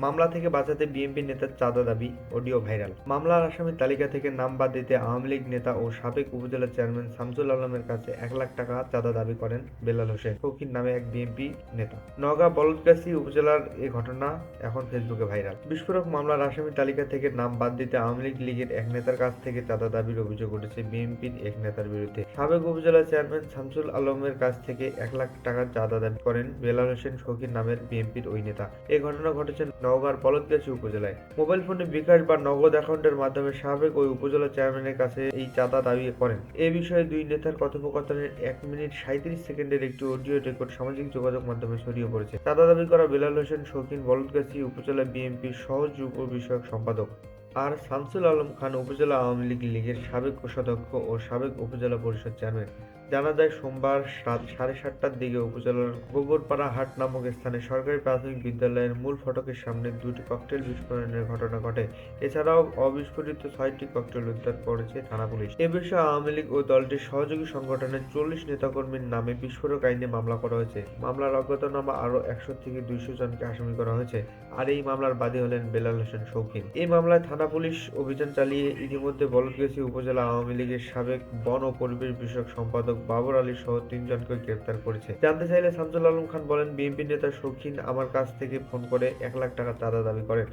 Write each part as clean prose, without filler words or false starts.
মামলা থেকে বাঁচাতে বিএনপি নেতার চাঁদা দাবি, অডিও ভাইরাল। মামলার আসামির তালিকা থেকে নাম বাদ দিতে আওয়ামী লীগ নেতা ও সাবেক উপজেলা চেয়ারম্যান শামসুল আলমের কাছে 1 লাখ টাকা চাঁদা দাবি করেন বেলাল হোসেন শৌখিন নামে এক বিএনপি নেতা। নওগাঁ বলদগাছি উপজেলার এ ঘটনা এখন ফেসবুকে ভাইরাল। বিস্ফোরক মামলার আসামির তালিকা থেকে নাম বাদ দিতে আওয়ামী লীগের এক নেতার কাছ থেকে চাঁদা দাবির অভিযোগ উঠেছে বিএনপির এক নেতার বিরুদ্ধে। সাবেক উপজেলা চেয়ারম্যান শামসুল আলমের কাছ থেকে 1 লাখ টাকার চাঁদা দাবি করেন বেলাল হোসেন শৌখিন নামের বিএনপির ওই নেতা। এই ঘটনা ঘটেছে নওগাঁর বলদগাছি উপজেলায়। মোবাইল ফোনে বিকাশ বা নগদ অ্যাকাউন্টের মাধ্যমে সাবেক ওই উপজেলা চেয়ারম্যানের কাছে এই চাঁদা দাবি করেন। এ বিষয়ে দুই নেতার কথোপকথনের 1 মিনিট 37 সেকেন্ডের একটি অডিও রেকর্ড সামাজিক যোগাযোগ মাধ্যমে ছড়িয়ে পড়েছে। চাঁদা দাবি করা বেলাল হোসেন শৌখিন বলদগাছি উপজেলা বিএনপির সহ যুব বিষয়ক সম্পাদক। আর শামসুল আলম খান উপজেলা আওয়ামী লীগের সাবেক কোষাধ্যক্ষ ও সাবেক উপজেলা পরিষদ চেয়ারম্যান। জানা যায় সোমবার রাত 7:30টার দিকে উপজেলার গোবরপাড়া হাট নামক স্থানে সরকারি প্রাথমিক বিদ্যালয়ের মূল ফটকের সামনে 2টি ককটেল বিস্ফোরণের ঘটনা ঘটে। এছাড়াও অবিস্ফোরিত 6টি ককটেল উদ্ধার করেছে থানা পুলিশ। এ বিষয়ে আওয়ামী লীগ ও দলটির সহযোগী সংগঠনের 40 নেতাকর্মীর নামে বিস্ফোরক আইনে মামলা করা হয়েছে। মামলার অজ্ঞাতনামা আরও 100 থেকে 200 জনকে আসামি করা হয়েছে। আর এই মামলার বাদী হলেন বেলাল হোসেন শৌখিন। এই মামলায় থানা পুলিশ অভিযান চালিয়ে ইতিমধ্যে বলদগাছি উপজেলা আওয়ামী লীগের সাবেক বন ও পরিবেশ বিষয়ক সম্পাদক বাবর আলী সহ 3 জনকে গ্রেফতার করেছে। জানতে চাইলে শামসুল আলম খান বলেন, বিএনপি নেতা শৌখিন আমার কাছ থেকে ফোন করে 1 লাখ টাকা চাঁদা দাবি করেন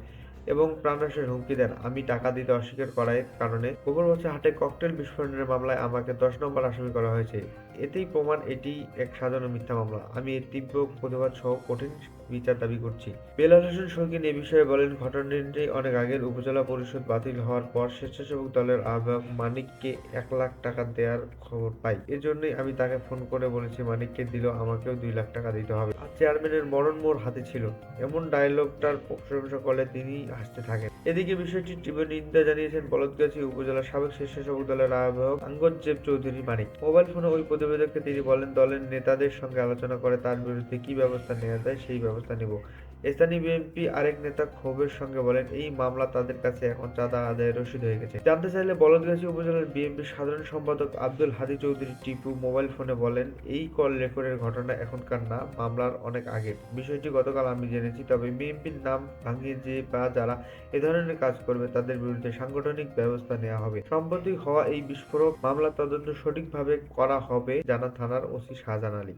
এবং প্রাণনাশের হুমকি দেন। আমি টাকা দিতে অস্বীকার করার কারণে গোবরগাছি হাটে ককটেল বিস্ফোরণের মামলায় আমাকে 10 নম্বর আসামি করা হয়েছে। এতেই প্রমাণ এটি এক সাজানো মিথ্যা মামলা। আমি এর তীব্র প্রতিবাদ সহ কঠিন বিচার দাবি করছি। বেলাল হোসেন শৌখিন এ বিষয়ে বলেন, ঘটনাটি অনেক আগের উপজেলা পরিষদ বাতিল হওয়ার পর স্বেচ্ছাসেবক দলের আহ্বায়ক মানিককে 1 লাখ টাকা দেওয়ার খবর পাই। এজন্যই আমি তাকে ফোন করে বলেছি মানিককে দিল আমাকেও 2 লাখ টাকা দিতে হবে। আর চেয়ারম্যানের মরণ মোর হাতে ছিল। এমন ডায়লগটার প্রশংসা করলে তিনি হাসতে থাকেন। এদিকে বিষয়টির তীব্র নিন্দা জানিয়েছেন বলদগাছি উপজেলার সাবেক স্বেচ্ছাসেবক দলের আহ্বায়ক আঙ্গজেব চৌধুরী মানিক। মোবাইল ফোনে ওই প্রতিবেদককে তিনি বলেন, দলের নেতাদের সঙ্গে আলোচনা করে তার বিরুদ্ধে কি ব্যবস্থা নেওয়া যায় সেই ব্যবস্থা নেব। স্থানীয় বিএনপি আরেক নেতা ক্ষোভের সঙ্গে বলেন, এই মামলা তাদের কাছে এখন চাঁদা আদায়ের রসিদ হয়ে গেছে। জানতে চাইলে বলদগাছি উপজেলার বিএনপির সাধারণ সম্পাদক আব্দুল হাদী চৌধুরী টিপু মোবাইল ফোনে বলেন, এই কল রেকর্ডের ঘটনা এখনকার না, মামলার অনেক আগের। বিষয়টি গতকাল আমি জেনেছি। তবে বিএনপির নাম ভাঙিয়ে যে বা যারা এ ধরনের কাজ করবে তাদের বিরুদ্ধে সাংগঠনিক ব্যবস্থা নেওয়া হবে। সম্প্রতি হওয়া এই বিস্ফোরক মামলার তদন্ত সঠিকভাবে করা হবে, জানান থানার ওসি শাহজাহান আলী।